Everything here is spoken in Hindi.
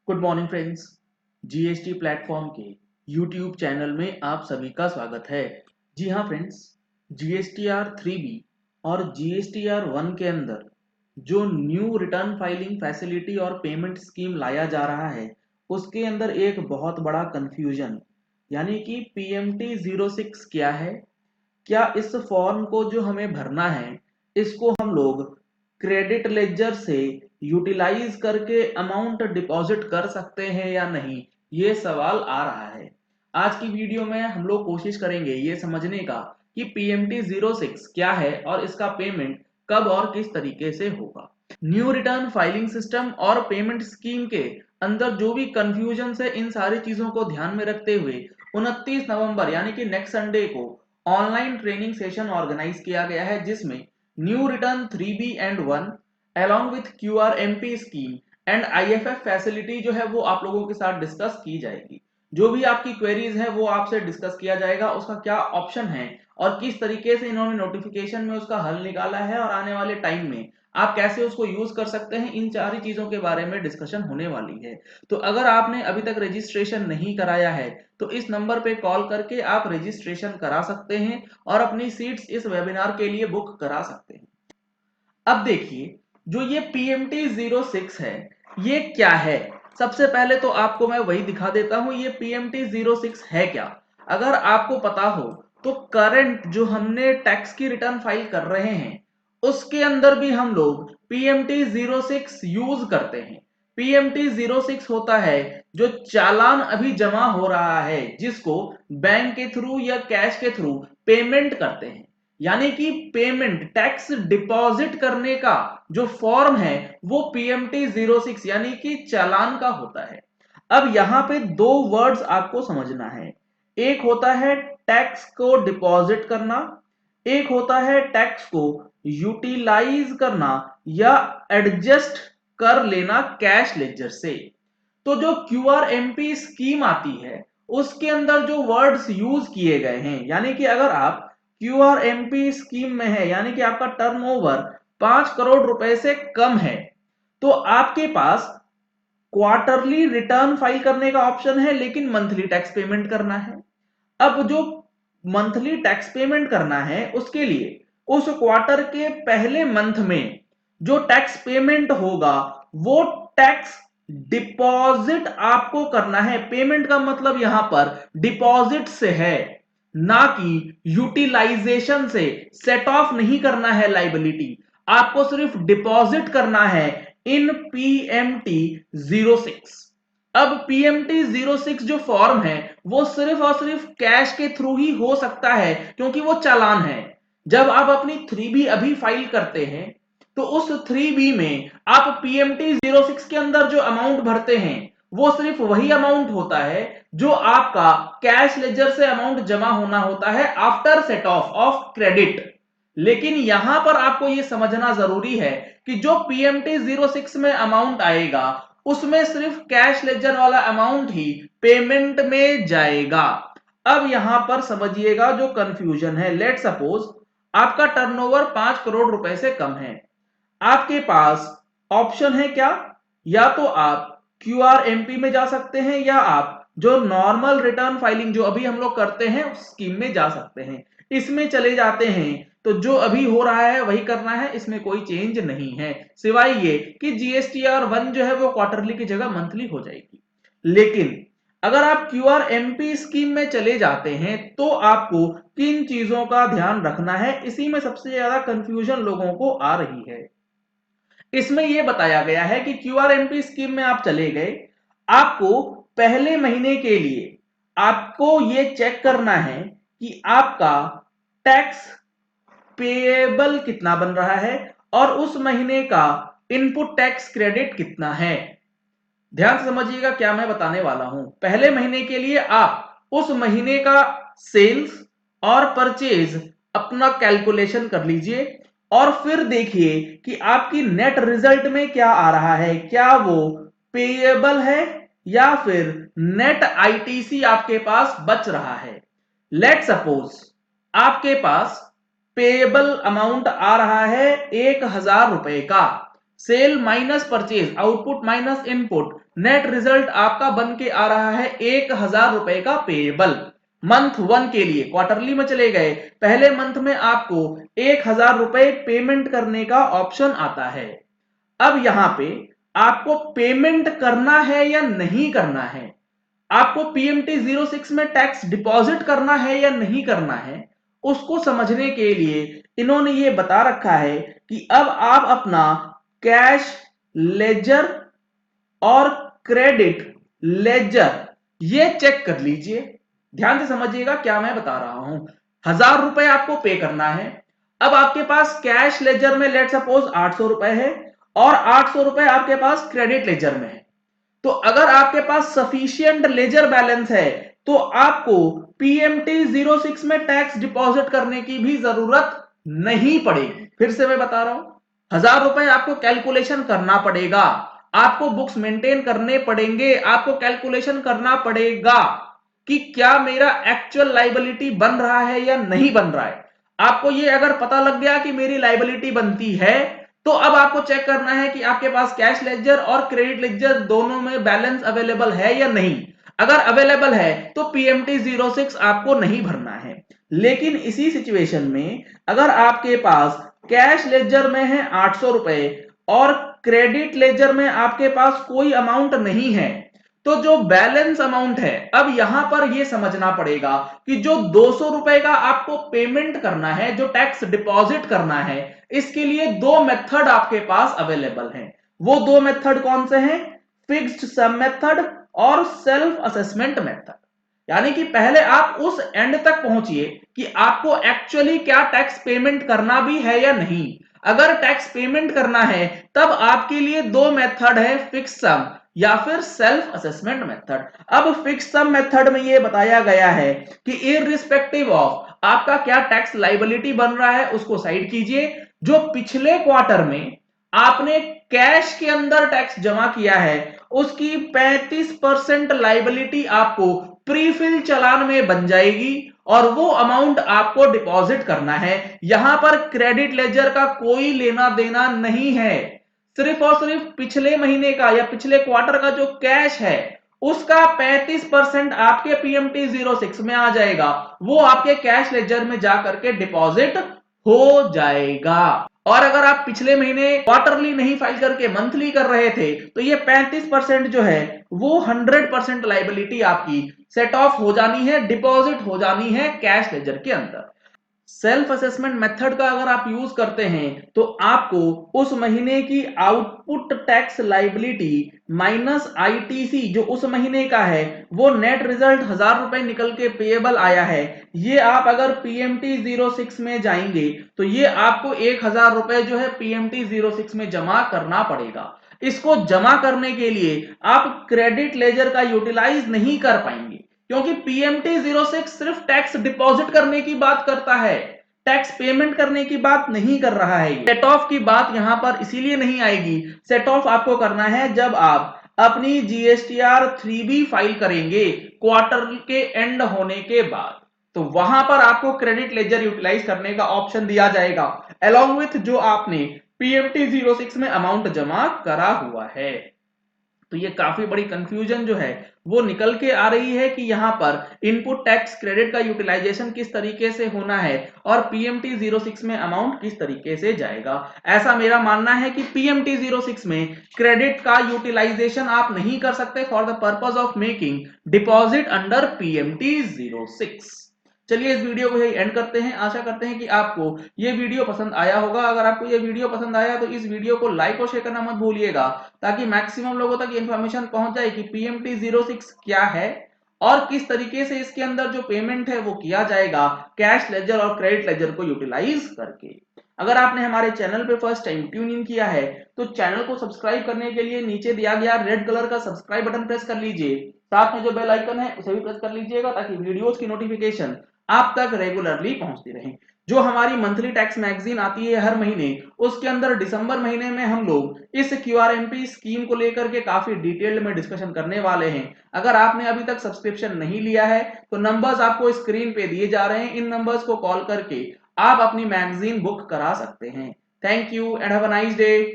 Good morning friends. GST platform के यूट्यूब चैनल में आप सभी का स्वागत है। जी हाँ फ्रेंड्स, जीएसटीआर 3B और जीएसटीआर 1 के अंदर जो न्यू रिटर्न फाइलिंग फैसिलिटी और पेमेंट स्कीम लाया जा रहा है उसके अंदर एक बहुत बड़ा कंफ्यूजन यानी कि पीएमटी 06 क्या है, क्या इस फॉर्म को जो हमें भरना है इसको हम लोग क्रेडिट लेजर से यूटिलाइज करके अमाउंट डिपॉजिट कर सकते हैं या नहीं, ये सवाल आ रहा है। आज की वीडियो में हम लोग कोशिश करेंगे ये समझने का कि पीएमटी 06 क्या है और इसका पेमेंट कब और किस तरीके से होगा। न्यू रिटर्न फाइलिंग सिस्टम और पेमेंट स्कीम के अंदर जो भी कंफ्यूजन है, इन सारी चीजों को ध्यान में रखते हुए 29 नवंबर यानी कि नेक्स्ट संडे को ऑनलाइन ट्रेनिंग सेशन ऑर्गेनाइज किया गया है, जिसमें new return 3B and 1 along with QRMP scheme and IFF facility जो है वो आप लोगों के साथ डिस्कस की जाएगी। जो भी आपकी क्वेरीज है वो आपसे डिस्कस किया जाएगा, उसका क्या ऑप्शन है और किस तरीके से इन्होंने नोटिफिकेशन में उसका हल निकाला है और आने वाले टाइम में आप कैसे उसको यूज कर सकते हैं, इन सारी चीजों के बारे में डिस्कशन होने वाली है। तो अगर आपने अभी तक रजिस्ट्रेशन नहीं कराया है तो इस नंबर पे कॉल करके आप रजिस्ट्रेशन करा सकते हैं और अपनी सीट्स इस वेबिनार के लिए बुक करा सकते हैं। अब देखिए, जो ये पीएमटी 06 है ये क्या है। सबसे पहले तो आपको मैं वही दिखा देता हूं, ये पीएमटी 06 है क्या। अगर आपको पता हो तो करंट जो हमने टैक्स की रिटर्न फाइल कर रहे हैं उसके अंदर भी हम लोग पीएमटी 06 यूज करते हैं। पीएमटी 06 होता है जो चालान अभी जमा हो रहा है जिसको बैंक के थ्रू या कैश के थ्रू पेमेंट करते हैं, यानी कि पेमेंट टैक्स डिपॉजिट करने का जो फॉर्म है वो पीएमटी 06 यानी कि चालान का होता है। अब यहां पे दो वर्ड्स आपको समझना है, एक होता है टैक्स को डिपॉजिट करना, एक होता है टैक्स को यूटिलाइज करना या एडजस्ट कर लेना कैश लेजर से। तो जो क्यूआरएमपी स्कीम आती है उसके अंदर जो वर्ड्स यूज किए गए हैं, यानी कि अगर आप क्यूआरएमपी स्कीम में है यानी कि आपका टर्नओवर 5 करोड़ रुपए से कम है तो आपके पास क्वार्टरली रिटर्न फाइल करने का ऑप्शन है, लेकिन मंथली टैक्स पेमेंट करना है। अब जो मंथली टैक्स पेमेंट करना है उसके लिए उस क्वार्टर के पहले मंथ में जो टैक्स पेमेंट होगा वो टैक्स डिपॉजिट आपको करना है। पेमेंट का मतलब यहां पर डिपॉजिट से है, ना कि यूटिलाइजेशन से। सेट ऑफ नहीं करना है लाइबिलिटी, आपको सिर्फ डिपॉजिट करना है इन पीएमटी 06। अब पीएमटी 06 जो फॉर्म है वो सिर्फ और सिर्फ कैश के थ्रू ही हो सकता है क्योंकि वो चालान है। जब आप अपनी 3B अभी फाइल करते हैं तो उस 3B में आप पीएमटी 06 के अंदर जो अमाउंट भरते हैं वो सिर्फ वही अमाउंट होता है जो आपका कैश लेजर से अमाउंट जमा होना होता है after set of of credit. लेकिन यहां पर आपको यह समझना जरूरी है कि जो पीएमटी 06 में अमाउंट आएगा उसमें सिर्फ कैश लेजर वाला अमाउंट ही पेमेंट में जाएगा। अब यहां पर समझिएगा जो कंफ्यूजन है, लेट सपोज आपका टर्नओवर 5 करोड़ रुपए से कम है, आपके पास ऑप्शन है क्या, या तो आप क्यूआरएमपी में जा सकते हैं या आप जो नॉर्मल रिटर्न फाइलिंग जो अभी हम लोग करते हैं उस स्कीम में जा सकते हैं। इसमें चले जाते हैं तो जो अभी हो रहा है वही करना है, इसमें कोई चेंज नहीं है सिवाय ये कि जीएसटीआर 1 जो है वो क्वार्टरली की जगह मंथली हो जाएगी। लेकिन अगर आप क्यूआरएमपी स्कीम में चले जाते हैं तो आपको किन चीजों का ध्यान रखना है, इसी में सबसे ज्यादा कंफ्यूजन लोगों को आ रही है। इसमें यह बताया गया है कि क्यूआरएमपी स्कीम में आप चले गए, आपको पहले महीने के लिए आपको यह चेक करना है कि आपका टैक्स पेएबल कितना बन रहा है और उस महीने का इनपुट टैक्स क्रेडिट कितना है। ध्यान से समझिएगा क्या मैं बताने वाला हूं। पहले महीने के लिए आप उस महीने का सेल्स और परचेज अपना कैलकुलेशन कर लीजिए और फिर देखिए कि आपकी नेट रिजल्ट में क्या आ रहा है, क्या वो पेएबल है या फिर नेट आईटीसी आपके पास बच रहा है। लेट सपोज आपके पास पेएबल अमाउंट आ रहा है 1000 रुपए का, sale minus purchase, output minus input, net result आपका बन के आ रहा है 1000 रुपए का पेएबल। मंथ 1 के लिए क्वार्टरली में चले गए, पहले मंथ में आपको 1000 रुपए पेमेंट करने का ऑप्शन आता है। अब यहां पे आपको पेमेंट करना है या नहीं करना है, आपको पीएमटी 06 में टैक्स डिपॉजिट करना है या नहीं करना है, उसको समझने के लिए इन्होंने ये बता रखा है कि अब आप अपना कैश लेजर और क्रेडिट लेजर ये चेक कर लीजिए। ध्यान से समझिएगा क्या मैं बता रहा हूं। 1000 रुपए आपको पे करना है। अब आपके पास कैश लेजर में लेट सपोज 800 रुपए है और 800 रुपए आपके पास क्रेडिट लेजर में है। तो अगर आपके पास सफिशिएंट लेजर बैलेंस है तो आपको पीएमटी 06 में टैक्स डिपॉजिट करने की भी जरूरत नहीं पड़ेगी। फिर से मैं बता रहा हूं, 1000 रुपए आपको कैलकुलेशन करना पड़ेगा, आपको बुक्स मेंटेन करने पड़ेंगे, आपको कैलकुलेशन करना पड़ेगा कि क्या मेरा एक्चुअल लाइबिलिटी बन रहा है या नहीं बन रहा है। आपको ये अगर पता लग गया कि मेरी लाइबिलिटी बनती है तो अब आपको चेक करना है कि आपके पास कैश लेजर और क्रेडिट लेजर दोनों में बैलेंस अवेलेबल है या नहीं। अगर अवेलेबल है तो पीएमटी 06 आपको नहीं भरना है। लेकिन इसी सिचुएशन में अगर आपके पास कैश लेजर में है 800 रुपए और क्रेडिट लेजर में आपके पास कोई अमाउंट नहीं है, तो जो बैलेंस अमाउंट है, अब यहां पर यह समझना पड़ेगा कि जो 200 रुपए का आपको पेमेंट करना है, जो टैक्स डिपॉजिट करना है, इसके लिए दो मेथड आपके पास अवेलेबल हैं। वो दो मेथड कौन से हैं? फिक्स्ड सम मेथड और सेल्फ असेसमेंट मेथड। यानी कि पहले आप उस एंड तक पहुंचिए कि आपको एक्चुअली क्या टैक्स पेमेंट करना भी है या नहीं। अगर टैक्स पेमेंट करना है तब आपके लिए दो मेथड है, फिक्स सम या फिर सेल्फ असेसमेंट मेथड। अब फिक्स सम मेथड में यह बताया गया है कि इररिस्पेक्टिव ऑफ आपका क्या टैक्स लाइबिलिटी बन रहा है उसको साइड कीजिए। जो पिछले क्वार्टर में आपने कैश के अंदर टैक्स जमा किया है उसकी 35% लाइबिलिटी आपको प्रीफिल चालान में बन जाएगी और वो अमाउंट आपको डिपॉजिट करना है। यहां पर क्रेडिट लेजर का कोई लेना देना नहीं है। सिर्फ और सिर्फ पिछले महीने का या पिछले क्वार्टर का जो कैश है उसका 35% आपके पीएमटी 06 में आ जाएगा, वो आपके कैश लेजर में जाकर के डिपॉजिट हो जाएगा। और अगर आप पिछले महीने क्वार्टरली नहीं फाइल करके मंथली कर रहे थे तो ये 35% जो है वो 100% लाइबिलिटी आपकी सेट ऑफ हो जानी है, डिपॉजिट हो जानी है कैश लेजर के अंदर। सेल्फ असेसमेंट मेथड का अगर आप यूज करते हैं तो आपको उस महीने की output tax liability minus ITC जो उस महीने का है वो नेट रिजल्ट 1000 रुपए निकल के पेएबल आया है, ये आप अगर पीएमटी 06 में जाएंगे तो ये आपको 1000 रुपए जो है पीएमटी 06 में जमा करना पड़ेगा। इसको जमा करने के लिए आप क्रेडिट लेजर का यूटिलाइज नहीं कर पाएंगे क्योंकि पीएमटी 06 सिर्फ टैक्स डिपॉजिट करने की बात करता है, टैक्स पेमेंट करने की बात नहीं कर रहा है। सेट ऑफ की बात यहां पर इसीलिए नहीं आएगी। सेट ऑफ आपको करना है जब आप अपनी जीएसटीआर 3B फाइल करेंगे क्वार्टर के एंड होने के बाद, तो वहां पर आपको क्रेडिट लेजर यूटिलाइज करने का ऑप्शन दिया जाएगा अलोंग विथ जो आपने पीएमटी 06 में अमाउंट जमा करा हुआ है। तो ये काफी बड़ी कंफ्यूजन जो है वो निकल के आ रही है कि यहां पर इनपुट टैक्स क्रेडिट का यूटिलाइजेशन किस तरीके से होना है और पीएमटी 06 में अमाउंट किस तरीके से जाएगा। ऐसा मेरा मानना है कि पीएमटी 06 में क्रेडिट का यूटिलाइजेशन आप नहीं कर सकते for the purpose of making deposit under PMT 06। चलिए इस वीडियो को यही एंड करते हैं। आशा करते हैं कि आपको ये वीडियो पसंद आया होगा। अगर आपको ये वीडियो पसंद आया तो इस वीडियो को लाइक और शेयर करना मत भूलिएगा ताकि मैक्सिमम लोगों तक इन्फॉर्मेशन पहुंच जाए कि पीएमटी 06 क्या है और किस तरीके से इसके अंदर जो पेमेंट है वो किया जाएगा कैश लेजर और क्रेडिट लेजर को यूटिलाइज करके। अगर आपने हमारे चैनल पे फर्स्ट टाइम ट्यून इन किया है तो चैनल को सब्सक्राइब करने के लिए नीचे दिया गया रेड कलर का सब्सक्राइब बटन प्रेस कर लीजिए, साथ में जो बेल आइकन है उसे भी प्रेस कर लीजिएगा ताकि वीडियोस की नोटिफिकेशन आप तक रेगुलरली पहुंचती रहे। जो हमारी मंथली टैक्स मैगजीन आती है हर महीने, उसके अंदर दिसंबर महीने में हम लोग इस क्यूआरएमपी स्कीम को लेकर के काफी डिटेल्ड में डिस्कशन करने वाले हैं। अगर आपने अभी तक सब्सक्रिप्शन नहीं लिया है तो नंबर्स आपको स्क्रीन पे दिए जा रहे हैं, इन नंबर्स को कॉल करके आप अपनी मैगजीन बुक करा सकते हैं। Thank you and have a nice day.